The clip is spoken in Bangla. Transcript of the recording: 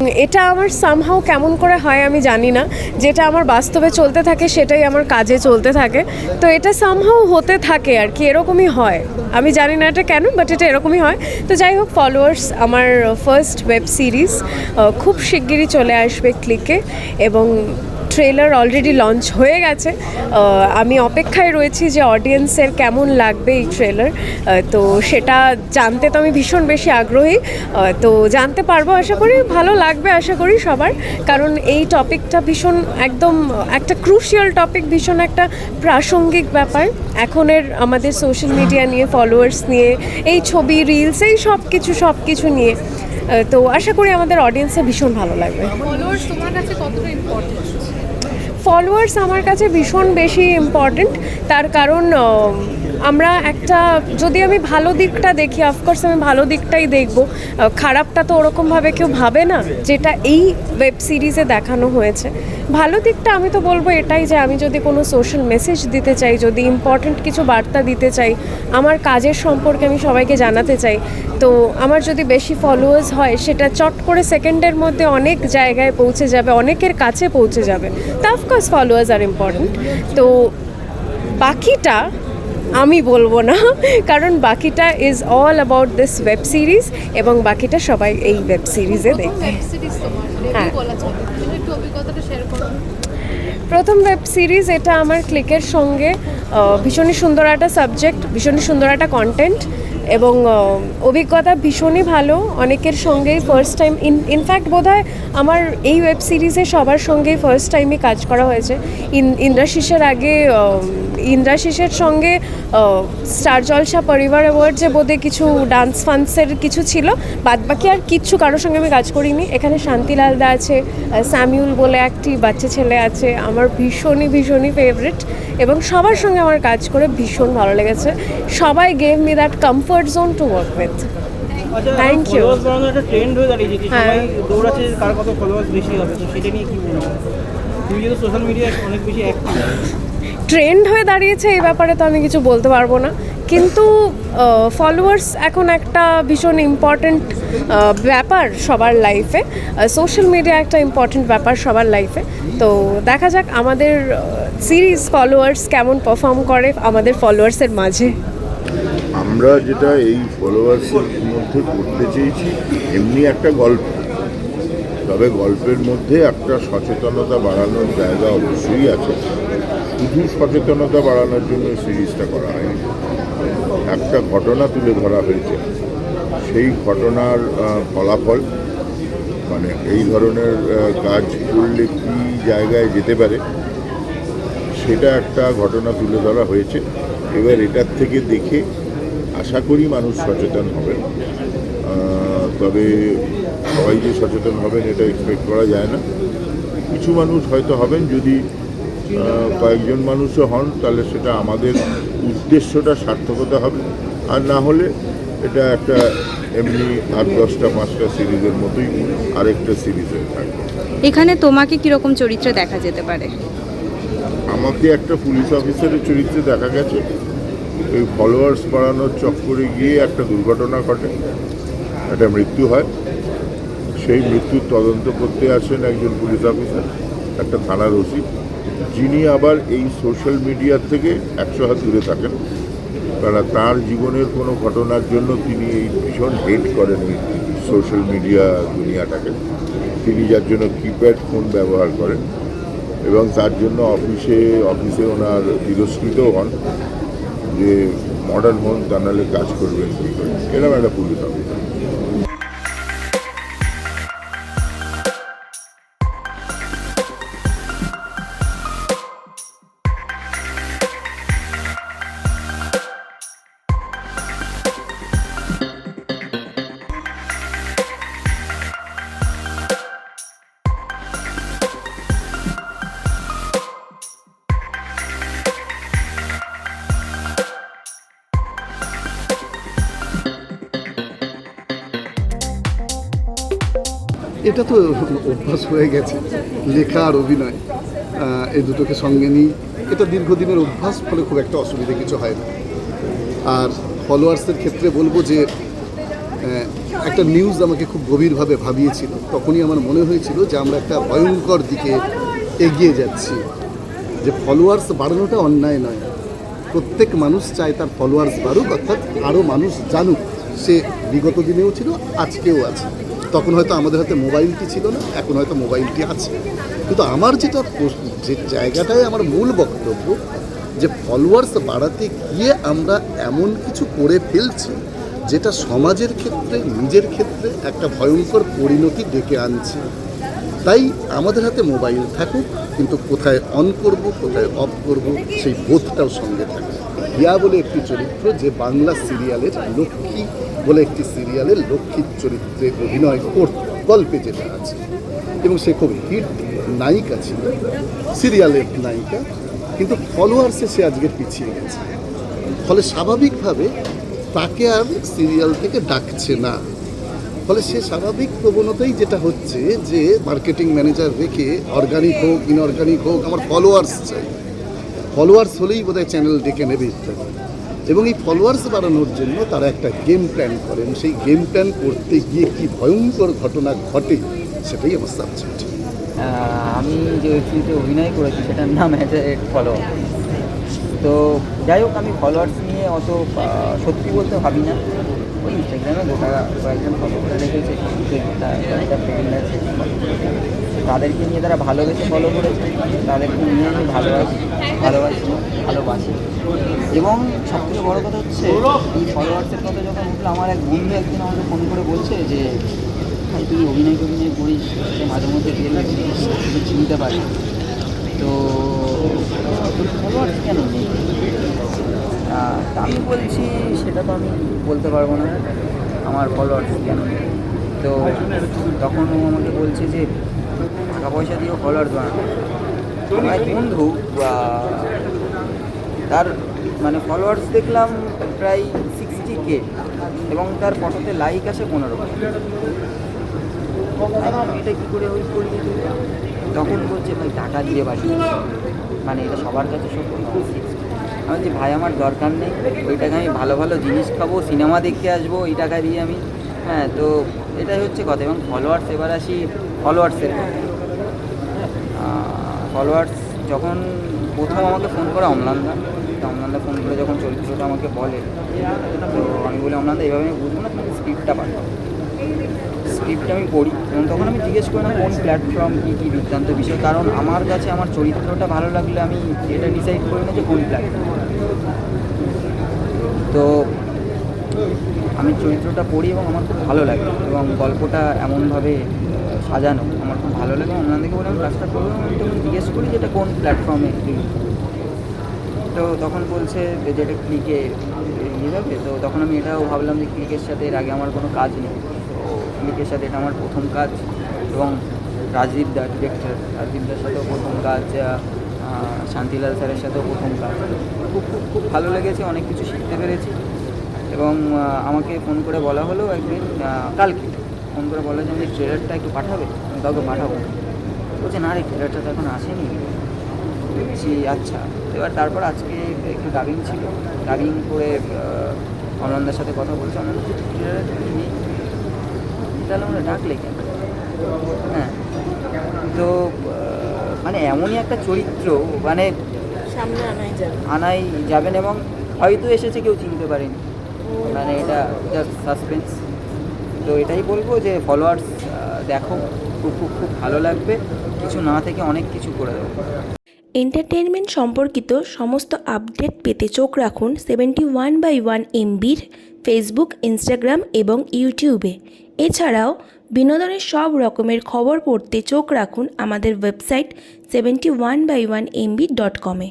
এটা আমার সামহাও কেমন করে হয় আমি জানি না, যেটা আমার বাস্তবে চলতে থাকে সেটাই আমার কাজে চলতে থাকে, তো এটা সামহাও হতে থাকে আর কি, এরকমই হয়। আমি জানি না এটা কেন, বাট এটা এরকমই হয়। তো যাই হোক, ফলোয়ার্স আমার ফার্স্ট ওয়েব সিরিজ খুব শিগগিরই চলে আসবে ক্লিকে, এবং ট্রেলার অলরেডি লঞ্চ হয়ে গেছে। আমি অপেক্ষায় রয়েছি যে অডিয়েন্সের কেমন লাগবে এই ট্রেলার, তো সেটা জানতে তো আমি ভীষণ বেশি আগ্রহী। তো জানতে পারবো, আশা করি ভালো লাগবে, আশা করি সবার, কারণ এই টপিকটা ভীষণ একদম একটা ক্রুশিয়াল টপিক, ভীষণ একটা প্রাসঙ্গিক ব্যাপার এখনের আমাদের সোশ্যাল মিডিয়া নিয়ে, ফলোয়ার্স নিয়ে, এই ছবি, রিলস, এই সব কিছু নিয়ে। তো আশা করি আমাদের অডিয়েন্সে ভীষণ ভালো লাগবে। ফলোয়ার্স তোমার কাছে কতটা ইম্পর্টেন্ট? ফলোয়ার্স আমার কাছে ভীষণ বেশি ইম্পর্ট্যান্ট, তার কারণ আমরা একটা, যদি আমি ভালো দিকটা দেখি, অফকোর্স আমি ভালো দিকটাই দেখব, খারাপটা তো ওরকমভাবে কেউ ভাবে না, যেটা এই ওয়েব সিরিজে দেখানো হয়েছে। ভালো দিকটা আমি তো বলবো এটাই যে আমি যদি কোনো সোশ্যাল মেসেজ দিতে চাই, যদি ইম্পর্ট্যান্ট কিছু বার্তা দিতে চাই, আমার কাজের সম্পর্কে আমি সবাইকে জানাতে চাই, তো আমার যদি বেশি ফলোয়ার্স হয়, সেটা চট করে সেকেন্ডের মধ্যে অনেক জায়গায় পৌঁছে যাবে, অনেকের কাছে পৌঁছে যাবে। তা অফকোর্স ফলোয়ার্স আর ইম্পর্ট্যান্ট। তো বাকিটা আমি বলবো না, কারণ বাকিটা is all about this web series, এবং বাকিটা সবাই এই ওয়েব সিরিজে দেখবে। ওয়েব সিরিজ তোমার হ্যাঁ, বলা চলে, তুমি একটু অভিজ্ঞতাটা শেয়ার করো। প্রথম ওয়েব সিরিজ, এটা আমার ক্লিকের সঙ্গে ভীষণই সুন্দর একটা সাবজেক্ট, ভীষণই সুন্দর একটা কন্টেন্ট, এবং অভিজ্ঞতা ভীষণই ভালো। অনেকের সঙ্গেই ফার্স্ট টাইম, ইনফ্যাক্ট বোধহয় আমার এই ওয়েব সিরিজে সবার সঙ্গেই ফার্স্ট টাইমই কাজ করা হয়েছে। ইন্দ্রাশিসের আগে, ইন্দ্রাশিসের সঙ্গে স্টার জলসা পরিবার অ্যাওয়ার্ড যে বোধহয় কিছু ডান্স ফান্সের কিছু ছিল, বাদবাকি আর কিচ্ছু কারোর সঙ্গে আমি কাজ করিনি। এখানে শান্তিলাল দা আছে, স্যামিউল বলে একটি বাচ্চা ছেলে আছে, আমার ভীষণই ফেভারিট, এবং সবার সঙ্গে আমার কাজ করে ভীষণ ভালো লেগেছে। সবাই gave me that comfort zone to work with. Thank you. Followers বাড়ানোর একটা ট্রেন্ড হয়ে দাঁড়িয়েছে যে সবাই দৌড়াচ্ছে কার কত ফলোয়ার্স বেশি হবে, তো সেটা নিয়ে কি বলবো? তুমি যেহেতু সোশ্যাল মিডিয়ায় অনেক বেশি অ্যাক্টিভ। ট্রেন্ড হয়ে দাঁড়িয়েছে এই ব্যাপারে তো আমি কিছু বলতে পারবো না, কিন্তু ফলোয়ার্স এখন একটা ভীষণ ইম্পর্ট্যান্ট ব্যাপার সবার লাইফে, সোশ্যাল মিডিয়া একটা ইম্পর্ট্যান্ট ব্যাপার সবার লাইফে। তো দেখা যাক আমাদের সিরিজ ফলোয়ার্স কেমন পারফর্ম করে আমাদের ফলোয়ার্সের মাঝে। আমরা যেটা এই ফলোয়ার্সের মধ্যে করতে চেয়েছি, এমনি একটা গল্প, তবে গল্পের মধ্যে একটা সচেতনতা বাড়ানোর জায়গা অবশ্যই আছে। শুধু সচেতনতা বাড়ানোর জন্য সিরিজটা করা হয়নি, একটা ঘটনা তুলে ধরা হয়েছে, সেই ঘটনার ফলাফল, মানে এই ধরনের কাজ করলে কী জায়গায় যেতে পারে, সেটা একটা ঘটনা তুলে ধরা হয়েছে। এবার এটার থেকে দেখে আশা করি মানুষ সচেতন হবেন, তবে সবাই যে সচেতন হবেন এটা এক্সপেক্ট করা যায় না। কিছু মানুষ হয়তো হবেন, যদি কয়েকজন মানুষও হন তাহলে সেটা আমাদের উদ্দেশ্যটা সার্থকতা হবে, আর না হলে এটা একটা এমনি 8-10-5টা সিরিজের মতোই আরেকটা সিরিজ হয়ে থাকবে। এখানে তোমাকে কীরকম চরিত্রে দেখা যেতে পারে? আমাকে একটা পুলিশ অফিসারের চরিত্রে দেখা গেছে। এই ফলোয়ার্স বাড়ানোর চক্করে গিয়ে একটা দুর্ঘটনা ঘটে, একটা মৃত্যু হয়। সেই মৃত্যুর তদন্ত করতে আসেন একজন পুলিশ অফিসার, একটা থানার ওসি, যিনি আবার এই সোশ্যাল মিডিয়ার থেকে 100 হাত দূরে থাকেন, কারণ তার জীবনের কোনো ঘটনার জন্য তিনি এই ভীষণ হেট করেন এই সোশ্যাল মিডিয়া দুনিয়াটাকে। তিনি যার জন্য কিপ্যাড ফোন ব্যবহার করেন, এবং তার জন্য অফিসে ওনার তিরস্কৃত হন যে মডার্ন হন, তা নাহলে কাজ করবেন কী করে, এরকম একটা পুলিশ অফিসার। এটা তো অভ্যাস হয়ে গেছে, লেখা আর অভিনয় এই দুটোকে সঙ্গে নিই, এটা দীর্ঘদিনের অভ্যাস, ফলে খুব একটা অসুবিধা কিছু হয় না। আর ফলোয়ার্সের ক্ষেত্রে বলবো যে একটা নিউজ আমাকে খুব গভীরভাবে ভাবিয়েছিল। তখনই আমার মনে হয়েছিল যে আমরা একটা ভয়ঙ্কর দিকে এগিয়ে যাচ্ছি, যে ফলোয়ার্স বাড়ানোটা অন্যায় নয়। প্রত্যেক মানুষ চায় তার ফলোয়ার্স বাড়ুক, অর্থাৎ আরও মানুষ জানুক। সে বিগত দিনেও ছিল, আজকেও আছে। তখন হয়তো আমাদের হাতে মোবাইলটি ছিল না, এখন হয়তো মোবাইলটি আছে। কিন্তু আমার যে জায়গাটায় আমার মূল বক্তব্য, যে ফলোয়ার্স বাড়াতে গিয়ে আমরা এমন কিছু করে ফেলছি যেটা সমাজের ক্ষেত্রে, নিজের ক্ষেত্রে একটা ভয়ঙ্কর পরিণতি ডেকে আনছে। তাই আমাদের হাতে মোবাইল থাকুক, কিন্তু কোথায় অন করব, কোথায় অফ করব, সেই বোধটাও সঙ্গে থাকে। হিয়া বলে একটি চরিত্র, যে বাংলা সিরিয়ালের লক্ষ্মী বলে একটি সিরিয়ালের লক্ষ্মীর চরিত্রে অভিনয় করত, গল্পে যেটা আছে, এবং সে খুব হিট নায়িকা ছিল, সিরিয়ালের নায়িকা। কিন্তু ফলোয়ার্সে সে আজকে পিছিয়ে গেছে, ফলে স্বাভাবিকভাবে তাকে আর সিরিয়াল থেকে ডাকছে না। ফলে সে স্বাভাবিক প্রবণতাই যেটা হচ্ছে, যে মার্কেটিং ম্যানেজার রেখে অর্গানিক হোক ইনঅর্গানিক হোক আমার ফলোয়ার্স চাই, ফলোয়ার্স হলেই বোধহয় চ্যানেল ডেকে নেবে ইত্যাদি। এবং এই ফলোয়ার্স বাড়ানোর জন্য তারা একটা গেম প্ল্যান করে, এবং সেই গেম প্ল্যান করতে গিয়ে কি ভয়ঙ্কর ঘটনা ঘটে, সেটাই আমার সাবজেক্ট। আমি যে ওয়েব সিরিজে অভিনয় করেছি সেটার নাম হ্যাটেড ফলোয়ার। তো যাই হোক, আমি ফলোয়ার্স নিয়ে অত সত্যি বলতে ভাবি না। ওই ইনস্টাগ্রামে গোটা কয়েকজন ফলো করে রেখেছে, একটা ফ্রেন্ড আছে, তাদেরকে নিয়ে তারা ভালোবেসে ফলো করেছে, তাদেরকে নিয়ে আমি ভালোবাসি। এবং সবথেকে বড়ো কথা হচ্ছে, এই ফলোয়ার্সের কথা যখন উঠলো, আমার এক বন্ধু একদিন আমাকে ফোন করে বলছে যে ভাই তুই অভিনয় করিস, মাঝে মধ্যে গেলে তুই চিনতে পারি, তো ফলোয়ার্স কেন নেই? তা আমি বলছি সেটা তো আমি বলতে পারবো না আমার ফলোয়ার্স কেন নেই। তো তখন ও আমাকে বলছে যে টাকা পয়সা দিয়েও ফলোয়ার্স বানানো। আমার এক বন্ধু, তার মানে ফলোয়ার্স দেখলাম প্রায় 60K, এবং তার ফটোতে লাইক আসে 15। এটা কী করে ওই করলি? তখন বলছে ভাই টাকা দিয়ে বাড়ি, মানে এটা সবার কাছে সব। আমি বলছি ভাই আমার দরকার নেই, ওই টাকা আমি ভালো ভালো জিনিস খাবো, সিনেমা দেখতে আসবো, এই টাকা দিয়ে আমি। হ্যাঁ, তো এটাই হচ্ছে কথা। এবং ফলোয়ার্স, এবার আসি ফলোয়ার্সের। ফলোয়ার্স যখন প্রথম আমাকে ফোন করে অম্লানদা ফোন করে যখন চরিত্রটা আমাকে বলে, তো আমি বলি অম্লানদা এইভাবে আমি বুঝবো না, তুমি স্ক্রিপ্টটা পাঠাও। স্ক্রিপ্টটা আমি পড়ি, এবং তখন আমি জিজ্ঞেস করি না কোন প্ল্যাটফর্ম, কী বৃত্তান্ত বিষয়। কারণ আমার কাছে আমার চরিত্রটা ভালো লাগলে আমি এটা ডিসাইড করি না যে কোন প্ল্যাটফর্ম। তো আমি চরিত্রটা পড়ি এবং আমার খুব ভালো লাগে, এবং গল্পটা এমনভাবে সাজানো আমার খুব ভালো লাগে। অন্যদিকে বলে আমি কাজটা করবো, আমি তখন জিজ্ঞেস করি যে এটা কোন প্ল্যাটফর্মে রিলিজ। তো তখন বলছে যে এটা ক্লিকে ইয়ে যাবে। তো তখন আমি এটাও ভাবলাম যে ক্লিকের সাথে এর আগে আমার কোনো কাজ নেই, তো ক্লিকের সাথে এটা আমার প্রথম কাজ। এবং রাজদীপ দা, ডিরেক্টর রাজদীপ দার সাথেও প্রথম কাজ, শান্তিলাল স্যারের সাথেও প্রথম কাজ। খুব খুব খুব ভালো লেগেছে, অনেক কিছু শিখতে পেরেছি। এবং আমাকে ফোন করে বলা হলো একদিন, কালকে ফোন করে বলা যে আমাদের ট্রেলারটা একটু পাঠাবে, আমি কাউকে পাঠাবো। বলছে না রে, ট্রেলারটা তো এখন আসেনি। বলছি আচ্ছা। এবার তারপর আজকে একটু ডাবিং ছিল, ডাবিং করে অনন্দার সাথে কথা বলছি। অনন্দা ট্রেলার নেই, তাহলে আমরা ডাকলে কেন? হ্যাঁ, তো মানে এমনই একটা চরিত্র, মানে সামনে আনাই যাবেন, এবং হয়তো এসেছে কেউ চিনতে পারেনি, মানে এটা জাস্ট সাসপেন্স। তো এটাই বলবো যে ফলোয়ার্স দেখো, খুব খুব খুব ভালো লাগবে, কিছু না থেকে অনেক কিছু করে দেবো। এন্টারটেনমেন্ট সম্পর্কিত সমস্ত আপডেট পেতে চোখ রাখুন 71/1 MBর ফেসবুক, ইনস্টাগ্রাম এবং ইউটিউবে। এছাড়াও বিনোদনের সব রকমের খবর পড়তে চোখ রাখুন আমাদের ওয়েবসাইট 71/1MB.com-এ।